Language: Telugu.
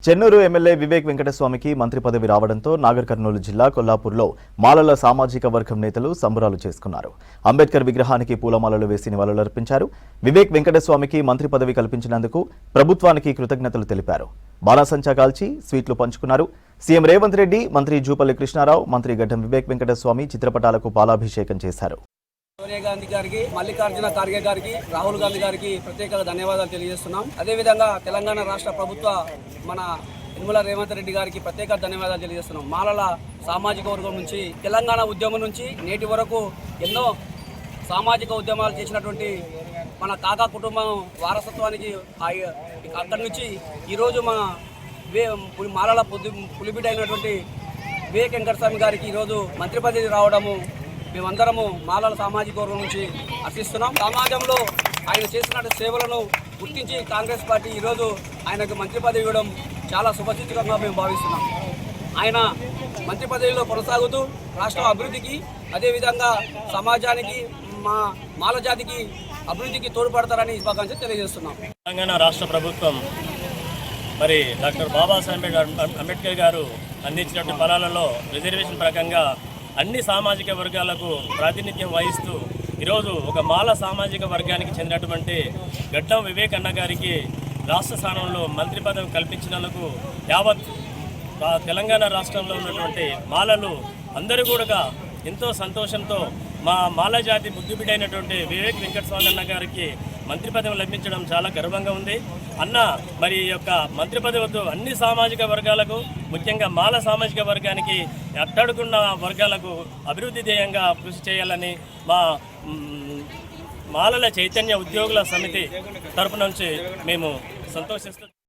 చెన్నూరు ఎమ్మెల్యే వివేక్ వెంకటస్వామికి మంత్రి పదవి రావడంతో నాగర్ కర్నూలు జిల్లా కొల్లాపూర్లో మాలల సామాజిక వర్గం నేతలు సంబరాలు చేసుకున్నారు. అంబేద్కర్ విగ్రహానికి పూలమాలలు వేసి నివాళులర్పించారు. వివేక్ వెంకటస్వామికి మంత్రి పదవి కల్పించినందుకు ప్రభుత్వానికి కృతజ్ఞతలు తెలిపారు. బాణాసంచా కాల్చి స్వీట్లు పంచుకున్నారు. సీఎం రేవంత్ రెడ్డి, మంత్రి జూపల్లి కృష్ణారావు, మంత్రి గడ్డం వివేక్ వెంకటస్వామి చిత్రపటాలకు పాలాభిషేకం చేశారు. సోనియా గాంధీ గారికి, మల్లికార్జున ఖార్గే గారికి, రాహుల్ గాంధీ గారికి ప్రత్యేక ధన్యవాదాలు తెలియజేస్తున్నాం. అదేవిధంగా తెలంగాణ రాష్ట్ర ప్రభుత్వ మన యనమల రేవంత్ రెడ్డి గారికి ప్రత్యేక ధన్యవాదాలు తెలియజేస్తున్నాం. మాలల సామాజిక వర్గం నుంచి తెలంగాణ ఉద్యమం నుంచి నేటి వరకు ఎన్నో సామాజిక ఉద్యమాలు చేసినటువంటి మన కాకా కుటుంబం వారసత్వానికి అక్కడి నుంచి ఈరోజు మన మాలల పులిబిడ్డ అయినటువంటి వివేక్ వెంకటస్వామి గారికి ఈరోజు మంత్రి పదవి రావడము మేమందరము మాలల సామాజిక వర్గం నుంచి హర్షిస్తున్నాం. సమాజంలో ఆయన చేసినటువంటి సేవలను గుర్తించి కాంగ్రెస్ పార్టీ ఈరోజు ఆయనకు మంత్రి పదవి ఇవ్వడం చాలా శుభసూచకంగా మేము భావిస్తున్నాం. ఆయన మంత్రి పదవిలో కొనసాగుతూ రాష్ట్ర అభివృద్ధికి, అదేవిధంగా సమాజానికి, మా మాల జాతికి అభివృద్ధికి తోడ్పడతారని శుభాకాంక్షలు తెలియజేస్తున్నాం. తెలంగాణ రాష్ట్ర ప్రభుత్వం మరి డాక్టర్ బాబాసాహెబ్ అంబేద్కర్ గారు అందించినటువంటి ఫలాలలో రిజర్వేషన్ ప్రకారంగా అన్ని సామాజిక వర్గాలకు ప్రాతినిధ్యం వహిస్తూ ఈరోజు ఒక మాల సామాజిక వర్గానికి చెందినటువంటి గడ్డం వివేక్ అన్న గారికి రాష్ట్ర స్థానంలో మంత్రి పదవి కల్పించినందుకు యావత్ తెలంగాణ రాష్ట్రంలో ఉన్నటువంటి మాలలు అందరూ కూడా ఎంతో సంతోషంతో మా మాల జాతి ముద్దుబిడ్డైనటువంటి వివేక్ వెంకటస్వామి అన్న గారికి మంత్రి పదవి లభించడం చాలా గర్వంగా ఉంది. అన్న మరి యొక్క మంత్రి పదవితో అన్ని సామాజిక వర్గాలకు, ముఖ్యంగా మాల సామాజిక వర్గానికి, అట్టడుకున్న వర్గాలకు అభివృద్ధి ధ్యేయంగా కృషి చేయాలని మా మాలల చైతన్య ఉద్యోగుల సమితి తరపు నుంచి మేము సంతోషిస్తున్నాం.